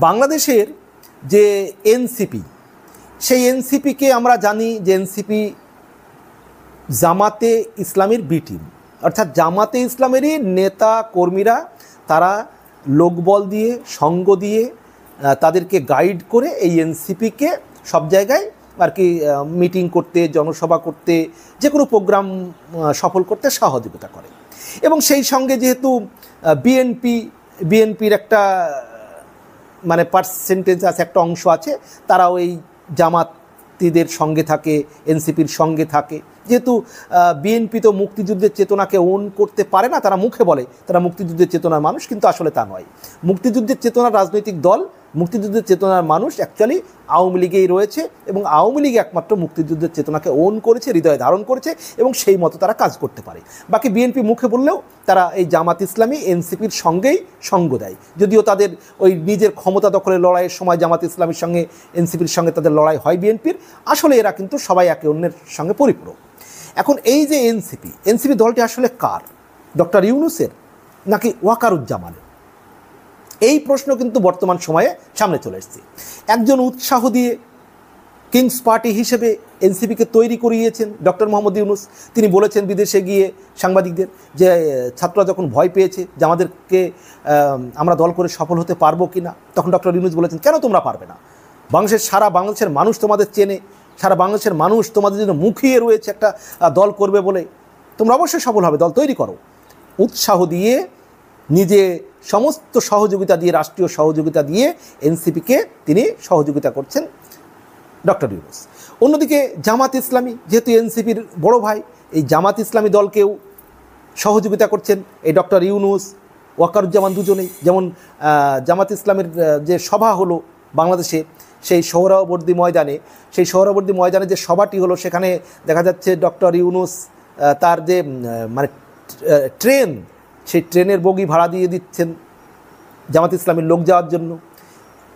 বাংলাদেশের যে এনসিপি, সেই এনসিপিকে আমরা জানি যে এনসিপি জামাতে ইসলামের বি টিম, অর্থাৎ জামাতে ইসলামেরই নেতা কর্মীরা তারা লোকবল দিয়ে, সঙ্গ দিয়ে, তাদেরকে গাইড করে এই এনসিপিকে সব জায়গায় আর কি মিটিং করতে, জনসভা করতে, যে কোনো প্রোগ্রাম সফল করতে সহযোগিতা করে। এবং সেই সঙ্গে যেহেতু বিএনপির একটা মানে পার্সেন্টেজ আছে, একটা অংশ আছে, তারাও এই জামাতিদের সঙ্গে থাকে, এনসিপির সঙ্গে থাকে। যেহেতু বিএনপি তো মুক্তিযুদ্ধের চেতনাকে ওন করতে পারে না, তারা মুখে বলে তারা মুক্তিযুদ্ধের চেতনার মানুষ, কিন্তু আসলে তা নয়। মুক্তিযুদ্ধের চেতনার রাজনৈতিক দল, মুক্তিযুদ্ধের চেতনার মানুষ অ্যাকচুয়ালি আওয়ামী লীগেই রয়েছে, এবং আওয়ামী লীগ একমাত্র মুক্তিযুদ্ধের চেতনাকে ওন করেছে, হৃদয়ে ধারণ করেছে, এবং সেই মতো তারা কাজ করতে পারে। বাকি বিএনপি মুখে বললেও তারা এই জামাত ইসলামী এনসিপির সঙ্গেই সঙ্গ দেয়, যদিও তাদের ওই নিজের ক্ষমতা দখলের লড়াইয়ের সময় জামাত ইসলামীর সঙ্গে, এনসিপির সঙ্গে তাদের লড়াই হয় বিএনপির। আসলে এরা কিন্তু সবাই একে অন্যের সঙ্গে পরিপূরক। এখন এই যে এনসিপি দলটি আসলে কার? ডক্টর ইউনূসের নাকি ওয়াকারুজ্জামানের? এই প্রশ্ন কিন্তু বর্তমান সময়ে সামনে চলে এসেছে। একজন উৎসাহ দিয়ে কিংস পার্টি হিসেবে এনসিপিকে তৈরি করিয়েছেন ডক্টর মোহাম্মদ ইউনূস। তিনি বলেছেন বিদেশে গিয়ে সাংবাদিকদের যে ছাত্ররা যখন ভয় পেয়েছে যে আমাদেরকে আমরা দল করে সফল হতে পারবো কি না, তখন ডক্টর ইউনূস বলেছেন, কেন তোমরা পারবে না? সারা বাংলাদেশের মানুষ তোমাদের চেনে, সারা বাংলাদেশের মানুষ তোমাদের জন্য মুখিয়ে রয়েছে একটা দল করবে বলে, তোমরা অবশ্যই সফল হবে, দল তৈরি করো। উৎসাহ দিয়ে, নিজে সমস্ত সহযোগিতা দিয়ে, রাষ্ট্রীয় সহযোগিতা দিয়ে এনসিপিকে তিনি সহযোগিতা করছেন ডক্টর ইউনূস। অন্যদিকে জামাত ইসলামী যেহেতু এনসিপির বড় ভাই, এই জামাত ইসলামী দলকেও সহযোগিতা করছেন এই ডক্টর ইউনূস, ওয়াকারুজ্জামান দুজনেই। যেমন জামাত ইসলামের যে সভা হলো বাংলাদেশে, সেই সোহরাওয়ার্দী ময়দানে যে সভাটি হলো, সেখানে দেখা যাচ্ছে ডক্টর ইউনূস তার যে মানে ট্রেন, সেই ট্রেনের বগি ভাড়া দিয়ে দিচ্ছেন জামাত ইসলামের লোক যাওয়ার জন্য।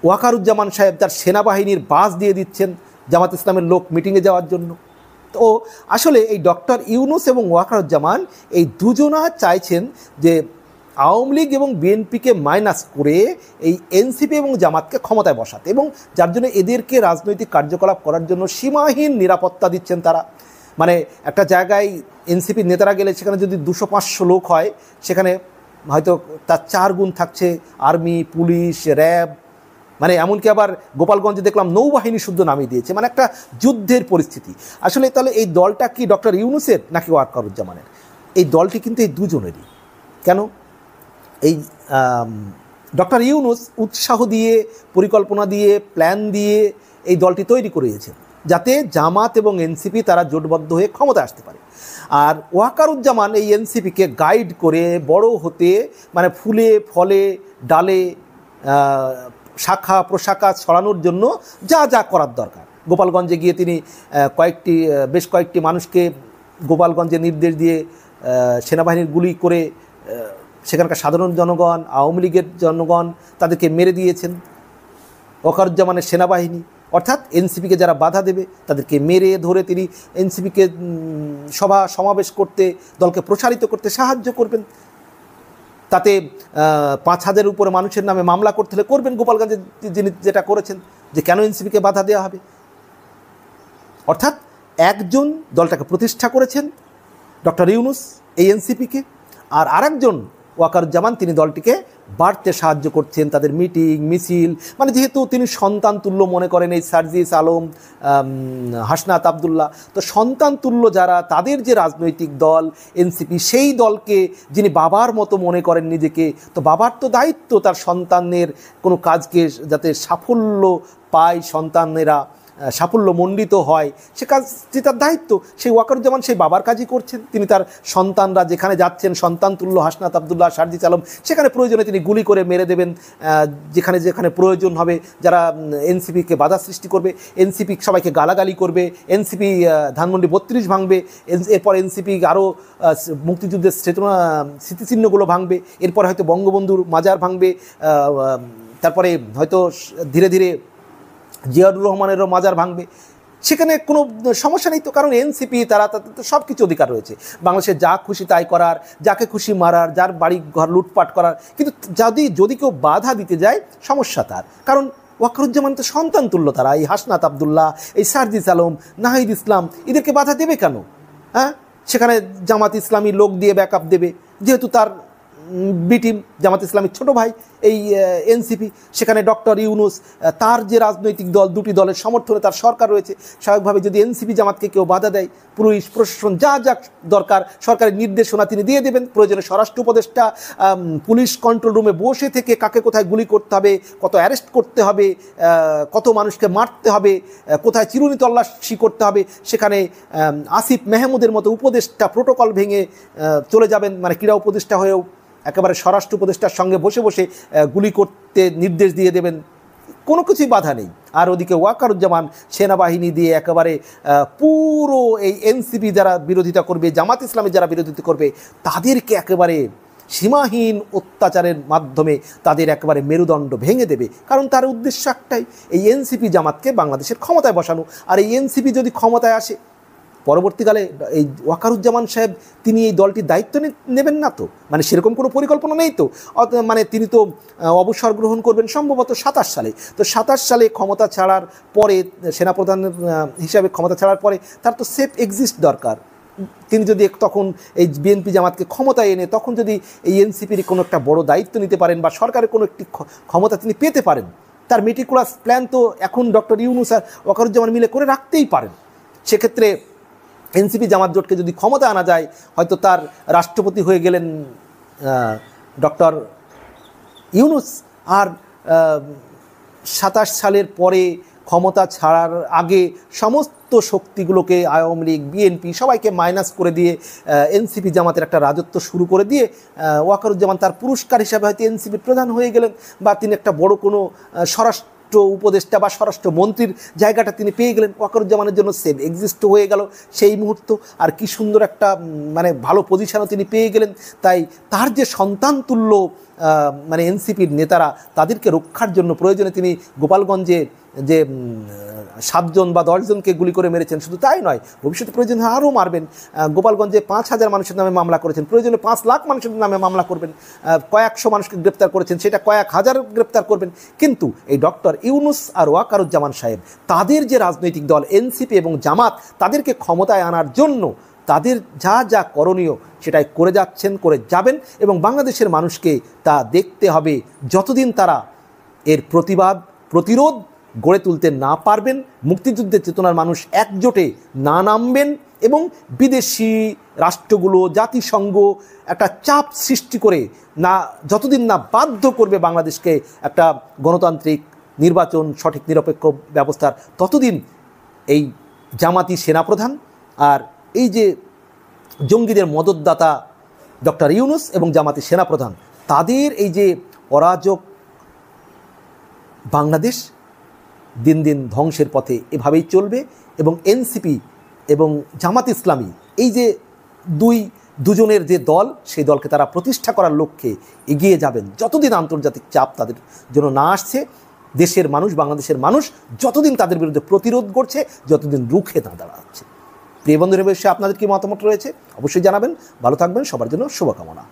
ওয়াকারুজ্জামান সাহেব তার সেনাবাহিনীর বাস দিয়ে দিচ্ছেন জামাত ইসলামের লোক মিটিংয়ে যাওয়ার জন্য। তো আসলে এই ডক্টর ইউনূস এবং ওয়াকারুজ্জামান এই দুজনা চাইছেন যে আওয়ামী লীগ এবং বিএনপিকে মাইনাস করে এই এনসিপি এবং জামাতকে ক্ষমতায় বসাতে, এবং যার জন্য এদেরকে রাজনৈতিক কার্যকলাপ করার জন্য সীমাহীন নিরাপত্তা দিচ্ছেন তারা। মানে একটা জায়গায় এনসিপির নেতারা গেলে সেখানে যদি 200-500 লোক হয়, সেখানে হয়তো তার 4 গুণ থাকছে আর্মি, পুলিশ, র্যাব, মানে এমনকি আবার গোপালগঞ্জে দেখলাম নৌবাহিনী শুদ্ধ নামিয়ে দিয়েছে, মানে একটা যুদ্ধের পরিস্থিতি। আসলে তাহলে এই দলটা কি ডক্টর ইউনূসের নাকি ওয়াকারুজ্জামানের? এই দলটি কিন্তু এই দুজনেরই। কেন? এই ডক্টর ইউনূস উৎসাহ দিয়ে, পরিকল্পনা দিয়ে, প্ল্যান দিয়ে এই দলটি তৈরি করিয়েছেন যাতে জামাত এবং এনসিপি তারা জোটবদ্ধ হয়ে ক্ষমতায় আসতে পারে। আর ওয়াকারুজ্জামান এই এনসিপিকে গাইড করে বড় হতে, মানে ফুলে ফলে ডালে শাখা প্রশাখা ছড়ানোর জন্য যা যা করার দরকার। গোপালগঞ্জে গিয়ে তিনি বেশ কয়েকটি মানুষকে গোপালগঞ্জে নির্দেশ দিয়ে সেনাবাহিনীর গুলি করে সেখানকার সাধারণ জনগণ, আওয়ামী লীগের জনগণ তাদেরকে মেরে দিয়েছেন। ওয়াকারুজ্জামানের সেনাবাহিনী, অর্থাৎ এনসিপিকে যারা বাধা দেবে তাদেরকে মেরে ধরে তিনি এনসিপিকে সভা সমাবেশ করতে, দলকে প্রসারিত করতে সাহায্য করবেন। তাতে 5,000-এর উপরে মানুষের নামে মামলা করতে হলে করবেন, গোপালগঞ্জে যিনি যেটা করেছেন, যে কেন এনসিপিকে বাধা দেওয়া হবে। অর্থাৎ একজন দলটাকে প্রতিষ্ঠা করেছেন ডক্টর ইউনূস এই এনসিপিকে, আর আরেকজন ওয়াকারুজ্জামান তিনি দলটিকে বাড়তে সাহায্য করছেন, তাদের মিটিং মিছিল, মানে যেহেতু তিনি সন্তান তুল্য মনে করেন এই সার্জিস আলম, হাসনাত আবদুল্লাহ, তো সন্তান তুল্য যারা, তাদের যে রাজনৈতিক দল এনসিপি, সেই দলকে যিনি বাবার মতো মনে করেন নিজেকে, তো বাবার তো দায়িত্ব তার সন্তানের কোনো কাজকে যাতে সাফল্য পায়, সন্তানেরা সাফল্যমণ্ডিত হয়, সে কাজটি তার দায়িত্ব। সেই ওয়াকারুজ্জামান সেই বাবার কাজই করছেন। তিনি তার সন্তানরা যেখানে যাচ্ছেন, সন্তান তুল্য হাসনাত আবদুল্লাহ, সার্জিস আলম, সেখানে প্রয়োজনে তিনি গুলি করে মেরে দেবেন যেখানে যেখানে প্রয়োজন হবে। যারা এনসিপিকে বাধা সৃষ্টি করবে, এনসিপি সবাইকে গালাগালি করবে, এনসিপি ধানমন্ডি 32 ভাঙবে, এরপর এনসিপি আরও মুক্তিযুদ্ধের স্মৃতিচিহ্নগুলো ভাঙবে, এরপর হয়তো বঙ্গবন্ধুর মাজার ভাঙবে, তারপরে হয়তো ধীরে ধীরে জিয়াউর রহমানেরও মাজার ভাঙবে। সেখানে কোনো সমস্যা নেই তো, কারণ এনসিপি তারা তাদের তো সব কিছু অধিকার রয়েছে বাংলাদেশে যা খুশি তাই করার, যাকে খুশি মারার, যার বাড়ি ঘর লুটপাট করার। কিন্তু যদি কেউ বাধা দিতে যায় সমস্যা তার, কারণ ওয়াকারুজ্জামান তো সন্তান তুল্য তারা, এই হাসনাত আবদুল্লাহ, এই সার্জিস আলম, নাহিদ ইসলাম, এদেরকে বাধা দেবে কেন? হ্যাঁ, সেখানে জামাত ইসলামী লোক দিয়ে ব্যাকআপ দেবে, যেহেতু তার বি টিম জামাত ইসলামীর ছোটো ভাই এই এনসিপি, সেখানে ডক্টর ইউনুস, তার যে রাজনৈতিক দল, দুটি দলের সমর্থনে তার সরকার রয়েছে। স্বাভাবিকভাবে যদি এনসিপি জামাতকে কেউ বাধা দেয়, পুলিশ প্রশাসন যা যা দরকার সরকারের নির্দেশনা তিনি দিয়ে দেবেন। প্রয়োজনে স্বরাষ্ট্র উপদেষ্টা পুলিশ কন্ট্রোল রুমে বসে থেকে কাকে কোথায় গুলি করতে হবে, কত অ্যারেস্ট করতে হবে, কত মানুষকে মারতে হবে, কোথায় চিরুনি তল্লাশি করতে হবে, সেখানে আসিফ মেহমুদের মতো উপদেষ্টা প্রোটোকল ভেঙে চলে যাবেন, মানে ক্রীড়া উপদেষ্টা হয়েও একেবারে স্বরাষ্ট্র উপদেষ্টার সঙ্গে বসে বসে গুলি করতে নির্দেশ দিয়ে দেবেন, কোনো কিছুই বাধা নেই। আর ওদিকে ওয়াকারুজ্জামান সেনাবাহিনী দিয়ে একেবারে পুরো এই এনসিপি যারা বিরোধিতা করবে, জামাত ইসলামী যারা বিরোধিতা করবে, তাদেরকে একেবারে সীমাহীন অত্যাচারের মাধ্যমে তাদের একেবারে মেরুদণ্ড ভেঙে দেবে। কারণ তার উদ্দেশ্য একটাই, এই এনসিপি জামাতকে বাংলাদেশের ক্ষমতায় বসানো। আর এই এনসিপি যদি ক্ষমতায় আসে, পরবর্তীকালে এই ওয়াকারুজ্জামান সাহেব তিনি এই দলটির দায়িত্ব নেবেন না তো, মানে সেরকম কোনো পরিকল্পনা নেই তো। মানে তিনি তো অবসর গ্রহণ করবেন সম্ভবত 27 সালে। তো 27 সালে ক্ষমতা ছাড়ার পরে, সেনাপ্রধান হিসাবে ক্ষমতা ছাড়ার পরে তার তো সেফ এক্সিস্ট দরকার। তিনি যদি তখন এই বিএনপি জামাতকে ক্ষমতায় এনে তখন যদি এই এনসিপির কোনো একটা বড় দায়িত্ব নিতে পারেন বা সরকারের কোনো একটি ক্ষমতা তিনি পেতে পারেন, তার মেটিকুলাস প্ল্যান তো এখন ডক্টর ইউনুস আর ওয়াকারুজ্জামান মিলে করে রাখতেই পারেন। সেক্ষেত্রে এনসিপি জামাত জোটকে যদি ক্ষমতা আনা যায়, হয়তো তার রাষ্ট্রপতি হয়ে গেলেন ডক্টর ইউনুস, আর 27 সালের পরে ক্ষমতা ছাড়ার আগে সমস্ত শক্তিগুলোকে, আওয়ামী লীগ, বিএনপি সবাইকে মাইনাস করে দিয়ে এনসিপি জামাতের একটা রাজত্ব শুরু করে দিয়ে ওয়াকারুজ্জামান তার পুরস্কার হিসাবে হয়তো এনসিপির প্রধান হয়ে গেলেন, বা তিনি একটা বড় কোনো স্বরাষ্ট্র উপদেষ্টা বা স্বরাষ্ট্র মন্ত্রীর জায়গাটা তিনি পেয়ে গেলেন। ওয়াকারুজ্জামানের জন্য সেভ এক্সিস্ট হয়ে গেল সেই মুহূর্ত, আর কি সুন্দর একটা মানে ভালো পজিশনও তিনি পেয়ে গেলেন। তাই তার যে সন্তান তুল্য মানে এনসিপির নেতারা, তাদেরকে রক্ষার জন্য প্রয়োজনে তিনি গোপালগঞ্জে যে 7 জন বা 10 জনকে গুলি করে মেরেছেন, শুধু তাই নয়, ভবিষ্যতে প্রয়োজনে আরও মারবেন। গোপালগঞ্জে 5,000 মানুষের নামে মামলা করেছেন, প্রয়োজনে 5 লাখ মানুষের নামে মামলা করবেন। কয়েকশো মানুষকে গ্রেপ্তার করেছেন, সেটা কয়েক হাজার গ্রেপ্তার করবেন। কিন্তু এই ডক্টর ইউনুস আর ওয়াকারুজ্জামান সাহেব, তাদের যে রাজনৈতিক দল এনসিপি এবং জামাত, তাদেরকে ক্ষমতায় আনার জন্য তাদের যা যা করণীয় সেটাই করে যাচ্ছেন, করে যাবেন। এবং বাংলাদেশের মানুষকে তা দেখতে হবে, যতদিন তারা এর প্রতিরোধ গড়ে তুলতে না পারবেন, মুক্তিযুদ্ধের চেতনার মানুষ একজোটে না নামবেন, এবং বিদেশি রাষ্ট্রগুলো, জাতিসংঘ একটা চাপ সৃষ্টি করে না, যতদিন না বাধ্য করবে বাংলাদেশকে একটা গণতান্ত্রিক নির্বাচন, সঠিক নিরপেক্ষ ব্যবস্থার, ততদিন এই জামাতি সেনাপ্রধান আর এই যে জঙ্গিদের মদতদাতা ডক্টর ইউনুস এবং জামাতি সেনাপ্রধান, তাদের এই যে অরাজক বাংলাদেশ দিন দিন ধ্বংসের পথে এভাবেই চলবে। এবং এনসিপি এবং জামাত ইসলামী, এই যে দুজনের যে দল, সেই দলকে তারা প্রতিষ্ঠা করার লক্ষ্যে এগিয়ে যাবেন যতদিন আন্তর্জাতিক চাপ তাদের জন্য না আসছে। দেশের মানুষ, বাংলাদেশের মানুষ যতদিন তাদের বিরুদ্ধে প্রতিরোধ করছে, যতদিন রুখে না দাঁড়াচ্ছে। প্রিয় বন্ধুরা, বিষয়ে আপনাদের কি মতামত রয়েছে অবশ্যই জানাবেন। ভালো থাকবেন, সবার জন্য শুভকামনা।